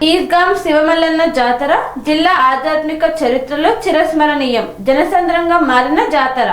ఈద్గాం శివమల్లన్న జాతర జిల్లా ఆధ్యాత్మిక చరిత్రలో చిరస్మరణీయం. జనసంద్రంగా మారిన జాతర.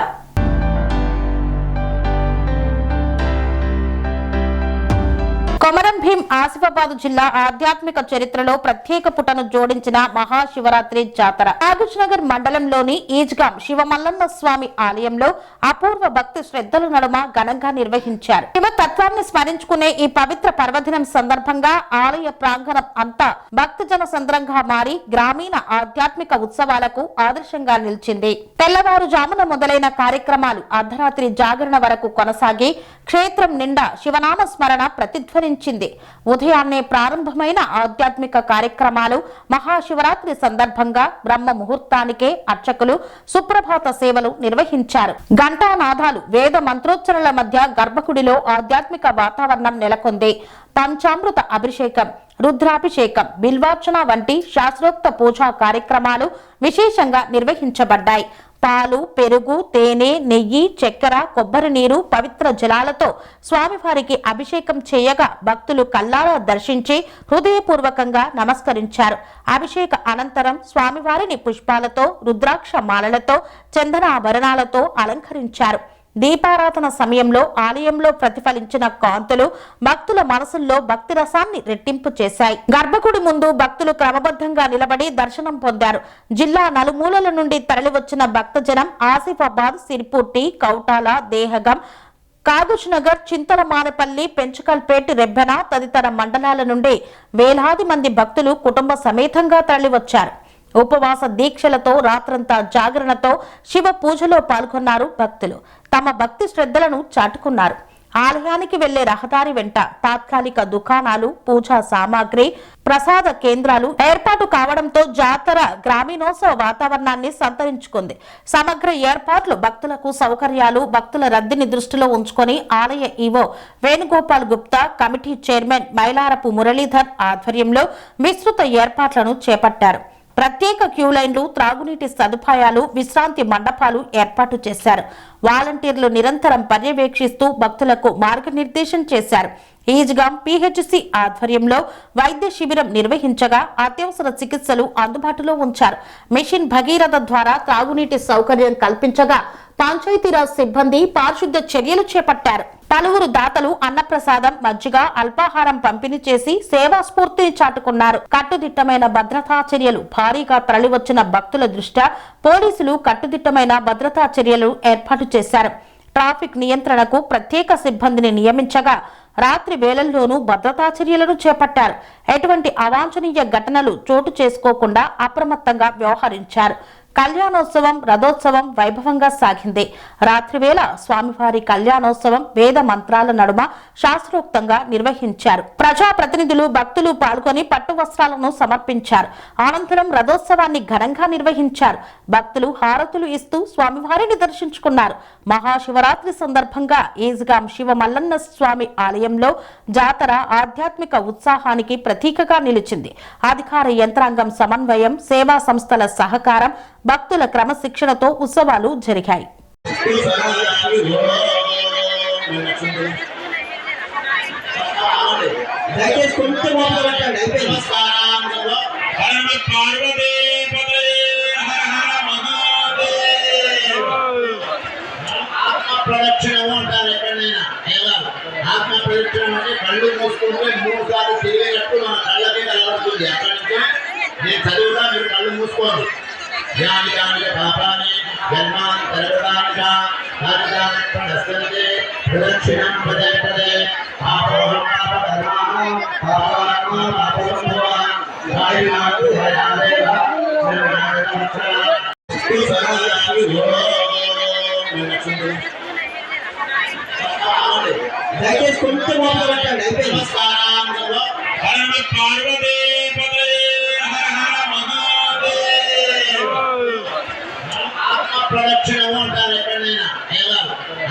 కొమరం భీం ఆసిఫాబాద్ జిల్లా ఆధ్యాత్మిక చరిత్రలో ప్రత్యేక పుటను జోడించిన మహాశివరాత్రి జాతర నాగూర్నగర్ మండలంలోని ఈజ్గాం శివమల్లన్న స్వామి ఆలయంలో అపూర్వ భక్తి శ్రద్ధల నడుమ ఘనంగా నిర్వహించారు. శివతత్వాన్ని స్మరించుకునే ఈ పవిత్ర పర్వదినం సందర్భంగా ఆలయ ప్రాంగణం అంతా భక్తజన సంద్రంగా మారి గ్రామీణ ఆధ్యాత్మిక ఉత్సవాలకు ఆదర్శంగా నిలిచింది. తెల్లవారుజామున మొదలైన కార్యక్రమాలు అర్ధరాత్రి జాగరణ వరకు కొనసాగి క్షేత్రం నిండా శివనామ స్మరణ ప్రతిధ్వనించింది. ఉదయాన్నే ప్రారంభమైన ఆధ్యాత్మిక కార్యక్రమాలు మహాశివరాత్రి సందర్భంగా బ్రహ్మ ముహూర్తానికే అర్చకులు సుప్రభాత సేవలు నిర్వహించారు. ఘంటానాదాలు, వేద మంత్రోచ్చరణల మధ్య గర్భగుడిలో ఆధ్యాత్మిక వాతావరణం నెలకొంది. పంచామృత అభిషేకం, రుద్రాభిషేకం, బిల్వార్చన వంటి శాస్త్రోక్త పూజా కార్యక్రమాలు విశేషంగా నిర్వహించబడ్డాయి. పాలు, పెరుగు, తేనె, నెయ్యి, చక్కెర, కొబ్బరి నీరు, పవిత్ర జలాలతో స్వామివారికి అభిషేకం చేయగా భక్తులు కల్లారా దర్శించి హృదయపూర్వకంగా నమస్కరించారు. అభిషేక అనంతరం స్వామివారిని పుష్పాలతో, రుద్రాక్ష మాలలతో, చందనాభరణాలతో అలంకరించారు. దీపారాధన సమయంలో ఆలయంలో ప్రతిఫలించిన కాంతులు భక్తుల మనసుల్లో భక్తి రసాన్ని రెట్టింపు చేశాయి. గర్భగుడి ముందు భక్తులు క్రమబద్ధంగా నిలబడి దర్శనం పొందారు. జిల్లా నలుమూలల నుండి తరలివచ్చిన భక్తజనం ఆసిఫాబాద్, సిరిపుట్టి, కౌటాల, దేహగం, కాగజ్నగర్, చింతలమానపల్లి, పెంచుకల్పేట్, రెబ్బెన తదితర మండలాల నుండి వేలాది మంది భక్తులు కుటుంబ సమేతంగా తరలివచ్చారు. ఉపవాస దీక్షలతో, రాత్రంతా జాగరణతో శివ పూజలో పాల్గొన్నారు భక్తులు. తమ భక్తి శ్రద్ధలను చాటుకున్నారు. ఆలయానికి వెళ్లే రహదారి వెంట తాత్కాలిక దుకాణాలు, పూజా సామాగ్రి, ప్రసాద కేంద్రాలు ఏర్పాటు కావడంతో జాతర గ్రామీణోత్సవ వాతావరణాన్ని సంతరించుకుంది. సమగ్ర ఏర్పాట్లు, భక్తులకు సౌకర్యాలు, భక్తుల రద్దీని దృష్టిలో ఉంచుకొని ఆలయ EO Venugopal Gupta, committee chairman Mailarapu Muralidhar ఆధ్వర్యంలో విస్తృత ఏర్పాట్లను చేపట్టారు. ప్రత్యేక క్యూలైన్లు, త్రాగునీటి సదుపాయాలు, విశ్రాంతి మండపాలు ఏర్పాటు చేశారు. వాలంటీర్లు నిరంతరం పర్యవేక్షిస్తూ భక్తులకు మార్గనిర్దేశం చేశారు. ఈజ్గాం పిహెచ్సి ఆధ్వర్యంలో వైద్య శిబిరం నిర్వహించగా అత్యవసర చికిత్సలు అందుబాటులో ఉంచారు. మిషన్ భగీరథ ద్వారా త్రాగునీటి సౌకర్యం కల్పించగా పంచాయతీరాజ్ సిబ్బంది పారిశుద్ధ్య చర్యలు చేపట్టారు. పలువురు దాతలు అన్నప్రసాదం, మజ్జిగ, అల్పాహారం పంపిణీ చేసి సేవా స్ఫూర్తిని చాటుకున్నారు. కట్టుదిట్టమైన భద్రతా చర్యలు, భారీగా తరలివచ్చిన భక్తుల దృష్ట్యా పోలీసులు కట్టుదిట్టమైన భద్రతా చర్యలు ఏర్పాటు చేశారు. ట్రాఫిక్ నియంత్రణకు ప్రత్యేక సిబ్బందిని నియమించగా రాత్రి వేళల్లోనూ భద్రతా చర్యలను చేపట్టారు. ఎటువంటి అవాంఛనీయ ఘటనలు చోటు చేసుకోకుండా అప్రమత్తంగా వ్యవహరించారు. కళ్యాణోత్సవం, రథోత్సవం వైభవంగా సాగింది. రాత్రివేళ స్వామివారి కళ్యాణోత్సవం వేద మంత్రాల నడుమ శాస్త్రోక్తంగా నిర్వహించారు. ప్రజాప్రతినిధులు, భక్తులు పాల్గొని పట్టు వస్త్రాలను సమర్పించారు. అనంతరం రథోత్సవాన్ని ఘనంగా నిర్వహించారు. భక్తులు హారతులు ఇస్తూ స్వామివారిని దర్శించుకున్నారు. మహాశివరాత్రి సందర్భంగా ఈజ్గాం శివమల్లన్న స్వామి ఆలయంలో జాతర ఆధ్యాత్మిక ఉత్సాహానికి ప్రతీకగా నిలిచింది. అధికార యంత్రాంగం సమన్వయం, సేవా సంస్థల సహకారం, భక్తుల క్రమశిక్షణతో ఉత్సవాలు జరిగాయి. ఆత్మ ప్రదక్షిణ అంటే కళ్ళు మూసుకుంటే 3 సార్లు తిరిగేటట్టు మన కళ్ళకే కలవడుతుంది. అక్కడి నుంచే నేను చదువుతా, మీరు కళ్ళు మూసుకోండి. జ్ఞానికానిక పాపాన్ని జన్మాంతరగతానిక ప్రదక్షిణం పదే పదే పాపోహం పాపకర్మాణం పాపాత్మా పాపసంభవాన్ వాయునాథు హయాదేవ దయచేసి కొంచెం మాట్లాడండి. అయిపోయింది. ఆత్మ ప్రదక్షిణ అంటారు ఎక్కడైనా.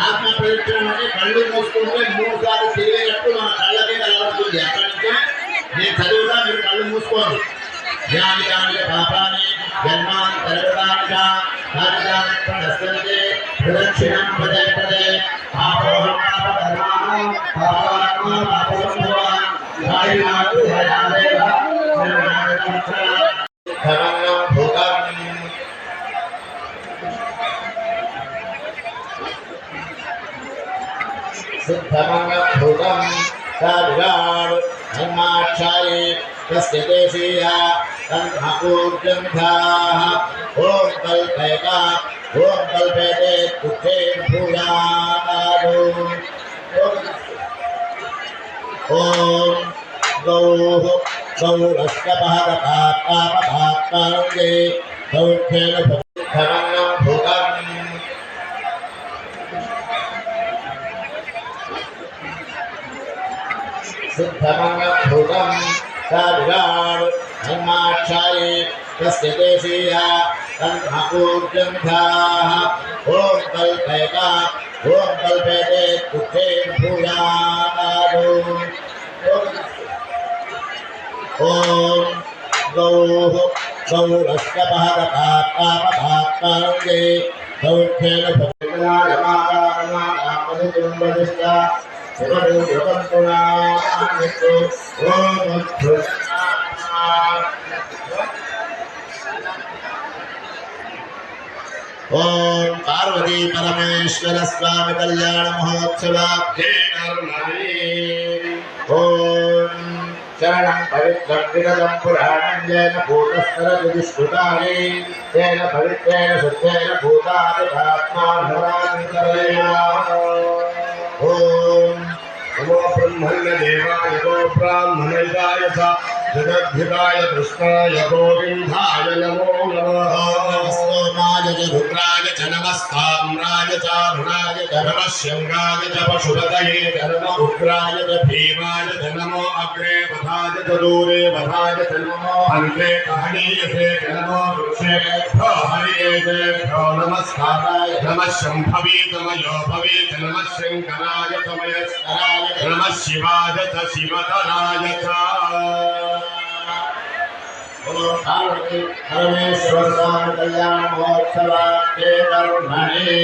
ఆత్మ ప్రదక్షిణ అంటే కళ్ళు మూసుకుంటే 3 సార్లు తిరిగేటట్టు మన కళ్ళకే కలవడుతుంది. అక్కడి నుంచే నేను చదువుతా, మీరు కళ్ళు మూసుకోండి. జ్ఞానికానిక పాపాన్ని జన్మాంతరగతానిక ప్రదక్షిణం పదే పదే పాపోహం పాపకర్మాణం పాపాత్మా పాపసంభవాన్ వాయునాథు హయాదేవ सिद्धमंगलभूतं साविराड धर्माक्षाये तस्य देशीया तन्मपूर्जन्धाः ओम कल्पयका ओम कल्पयते कुक्षे भूयादो ओम गौः गौरस्कपहरपापापपापाङ्गे गौखेन धर्मभूतं सिद्धमंगलभूतं साविराड धर्माक्षाये तस्य देशीया तन्मपूर्जन्धाः ओम कल्पयका ओम कल्पयते कुक्षे भूयादो ओम गौः गौरस्कपहरपापापपाङ्गे गौखेन भूयादो ओम पार्वती परमेश्वर स्वामी कल्याण महोत्सवाब्धे ओम शरणं पवित्रं विरजं पुराणं येन भूतस्तरजुष्टुतानि तेन पवित्रेण शुद्धेन भूतादितात्मानरान्तरया ओम नमो ब्रह्मण्य देवाय गो ब्राह्मणैकाय च जगद्धिताय कृष्णाय गोविन्दाय नमो नमः सोमाय च रुद्राय च नमस्ताम्राय च अरुणाय च नमः शङ्गाय च पशुपतये च नमो उग्राय च भीमाय च नमो अग्रे वधाय च दूरे वधाय च नमो अन्ते कहनीयसे च नमो वृक्षेभ्यो हरियेभ्यो नमस्काराय नमः शम्भवे तमयो भवे च नमः शङ्कराय तमयस्कराय नमः शिवाय च शिवतराय च परमेश्वर स्वामी कल्याण महोत्सवाब्धे कर्मणे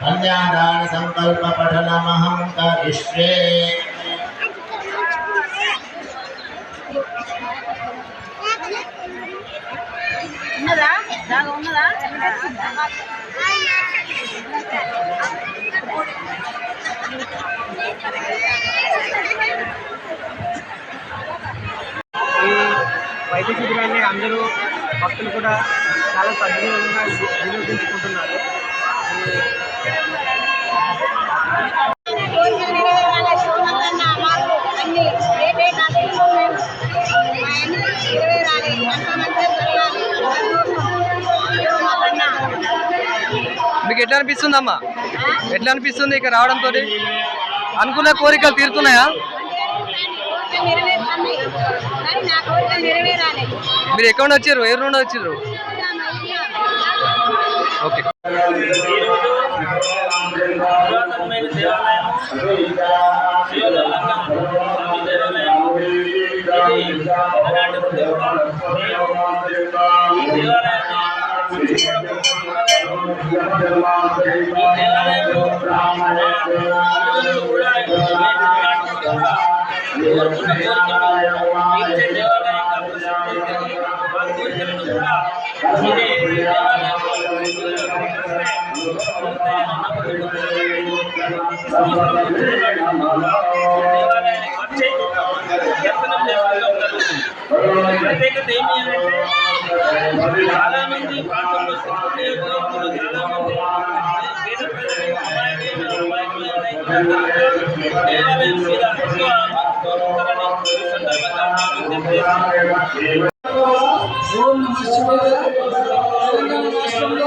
कन्यादान संकल्प पठनमहं करिष्ये ఉన్నదా దాగా ఉన్నదా వైద్య శిబిరాన్ని అందరూ భక్తులు కూడా చాలా సద్వినియోగంగా వినియోగించుకుంటున్నారు. మీకు ఎట్లా అనిపిస్తుందమ్మా? ఎట్లా అనిపిస్తుంది ఇక్కడ రావడంతో? అనుకున్న కోరికలు తీరుతున్నాయా? మీరు ఎక్కడ నుండి వచ్చారు? ఎవరి నుండి వచ్చారు? ఓకే. ప్రత్యేకత ఏమి అంటే చాలా మంది ప్రాంతంలో దేవాలయం మీద ఓం నమః శివాయ. తెలంగాణ రాష్ట్రంలో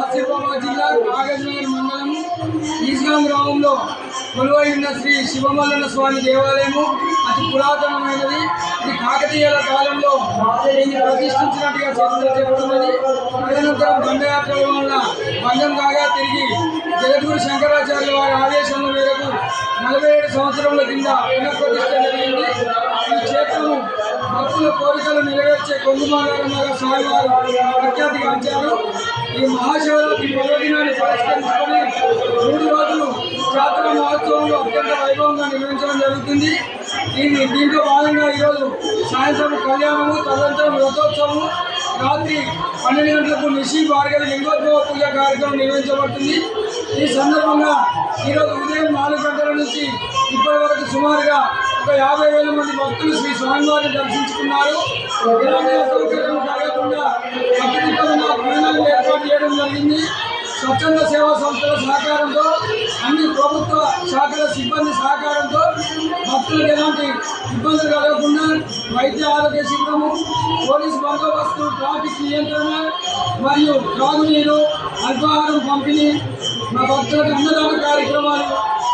ఆసిఫాబాద్ జిల్లా నాగార్జునగర్ మండలం ఈస్గాం గ్రామంలో కొలువై ఉన్న శ్రీ శివమల్లన్న స్వామి దేవాలయము అతి పురాతనమైనది. ఇది కాకతీయుల కాలంలో దీన్ని ప్రతిష్ఠించినట్టుగా చరిత్ర చెబుతున్నది. తదనంతరం దండయాత్రల వల్ల భంగం కాగా తిరిగి జగద్గురు శంకరాచార్యుల వారి ఆదేశాల మేరకు 47 సంవత్సరముల కింద పునఃప్రతిష్ఠ జరిగింది. ఈ క్షేత్రము భక్తుల కోరికలు నెరవేర్చే కొంగుమాగారంగా స్వామివారు ప్రఖ్యాతిగాంచారు. ఈ మహాశివరాత్రి పర్వదినాన్ని పురస్కరించుకొని 3 రోజులు జాతర మహోత్సవంలో అత్యంత వైభవంగా నిర్వహించడం జరుగుతుంది. దీంట్లో భాగంగా ఈరోజు సాయంత్రం కళ్యాణము, తదనంతరం రథోత్సవము, రాత్రి 12 గంటలకు నిశి భార్గవి లింగోద్భవ పూజ కార్యక్రమం నిర్వహించబడుతుంది. ఈ సందర్భంగా ఈరోజు ఉదయం 4 గంటల నుంచి ఇప్పటి వరకు సుమారుగా ఒక 50,000 మంది భక్తులు శ్రీ స్వామివారిని దర్శించుకున్నారు. ఎలాంటి అసౌకర్యం కలగకుండా అత్యధికంగా భోజనాలు ఏర్పాటు చేయడం జరిగింది. స్వచ్ఛంద సేవా సంస్థల సహకారంతో, అన్ని ప్రభుత్వ శాఖల సిబ్బంది సహకారంతో భక్తులకు ఎలాంటి ఇబ్బందులు కలగకుండా వైద్య ఆరోగ్య శిబిరము, పోలీసు బందోబస్తు, ట్రాఫిక్ నియంత్రణ మరియు త్రాగునీరు, అల్పాహారం పంపిణీ, మా భక్తులకు అన్నదాన కార్యక్రమాలు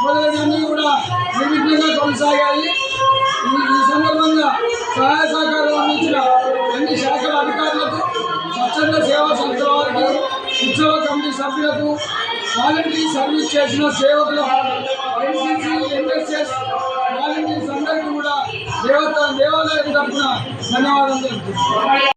మొదలైనవన్నీ కూడా నిర్విఘ్నంగా కొనసాగాయి. ఈ సందర్భంగా సహాయ సహకారాలు అందించిన అన్ని శాఖల అధికారులకు, స్వచ్ఛంద సేవా సంస్థల వారికి, ఉత్సవ కమిటీ సభ్యులకు, వాలంటీర్ సర్వీస్ చేసిన సేవకులకు, ఎన్సీసీ, ఎన్ఎస్ఎస్ వాలంటీర్స్ అందరికీ కూడా దేవాలయం తరఫున ధన్యవాదాలు తెలుపుతున్నాను.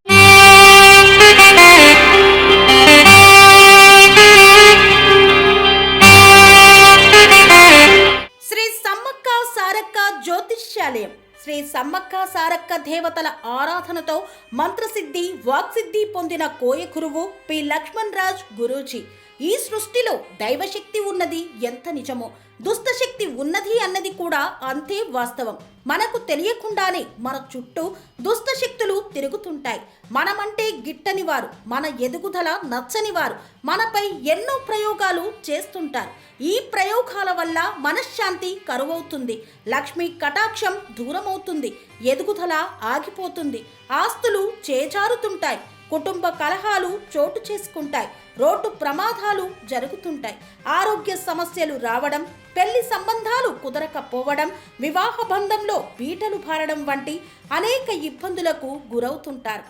శ్రీ సమ్మక్క సారక్క జ్యోతిష్యాలయం శ్రీ సమ్మక్క సారక్క దేవతల ఆరాధనతో మంత్రసిద్ధి, వాక్సిద్ధి పొందిన కోయకురువు పి లక్ష్మణ్ రాజ్ గురూజీ. ఈ సృష్టిలో దైవశక్తి ఉన్నది ఎంత నిజమో, దుష్టశక్తి ఉన్నది అన్నది కూడా అంతే వాస్తవం. మనకు తెలియకుండానే మన చుట్టూ దుష్టశక్తులు తిరుగుతుంటాయి. మనమంటే గిట్టని వారు, మన ఎదుగుదల నచ్చని వారు మనపై ఎన్నో ప్రయోగాలు చేస్తుంటారు. ఈ ప్రయోగాల వల్ల మనశ్శాంతి కరువవుతుంది, లక్ష్మీ కటాక్షం దూరమవుతుంది, ఎదుగుదల ఆగిపోతుంది, ఆస్తులు చేజారుతుంటాయి, కుటుంబ కలహాలు చోటు చేసుకుంటాయి, రోడ్డు ప్రమాదాలు జరుగుతుంటాయి, ఆరోగ్య సమస్యలు రావడం, పెళ్లి సంబంధాలు కుదరకపోవడం, వివాహ బంధంలో బీటలు భారడం వంటి అనేక ఇబ్బందులకు గురవుతుంటారు.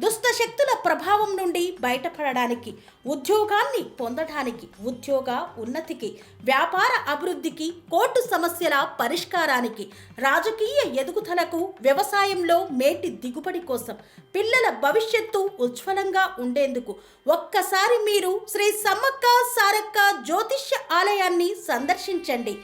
దుష్ట శక్తుల ప్రభావం నుండి బయటపడడానికి, ఉద్యోగాన్ని పొందడానికి, ఉద్యోగ ఉన్నతికి, వ్యాపార అభివృద్ధికి, కోర్టు సమస్యల పరిష్కారానికి, రాజకీయ ఎదుగుదలకు, వ్యవసాయంలో మేటి దిగుబడి కోసం, పిల్లల భవిష్యత్తు ఉజ్వలంగా ఉండేందుకు ఒక్కసారి మీరు శ్రీ సమ్మక్క సారక్క జ్యోతిష్య ఆలయాన్ని సందర్శించండి.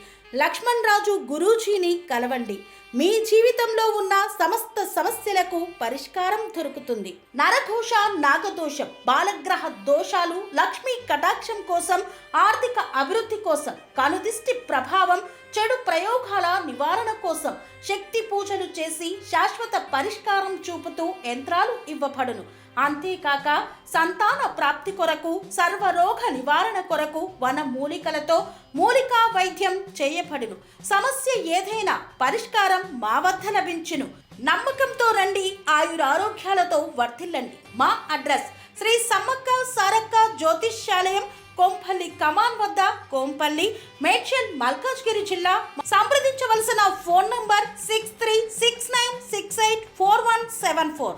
లక్ష్మణ్ రాజు గురూజీని కలవండి. మీ జీవితంలో ఉన్న సమస్త సమస్యలకు పరిష్కారం దొరుకుతుంది. నరఘోష, నాగదోషం, బాలగ్రహ దోషాలు, లక్ష్మీ కటాక్షం కోసం, ఆర్థిక అభివృద్ధి కోసం, కనుదిష్టి ప్రభావం, చెడు ప్రయోగాల నివారణ కోసం శక్తి పూజలు చేసి శాశ్వత పరిష్కారం చూపుతూ యంత్రాలు ఇవ్వబడును. అంతేకాక సంతాన ప్రాప్తి కొరకు, సర్వరోగ నివారణ కొరకు వన మూలికలతో మూలికా వైద్యం చేయబడును. సమస్య ఏదైనా పరిష్కారం మా వద్ద లభించును. నమ్మకంతో రండి, ఆయురారోగ్యాలతో వర్ధిల్లండి. మా అడ్రస్ శ్రీ సమ్మక్క సారక్క జ్యోతిష్యాలయం, కోంపల్లి కమాన్ వద్ద, కోంపల్లి, మేడ్చల్, మల్కాజ్గిరి జిల్లా. సంప్రదించవలసిన ఫోన్ నంబర్ 6369684174.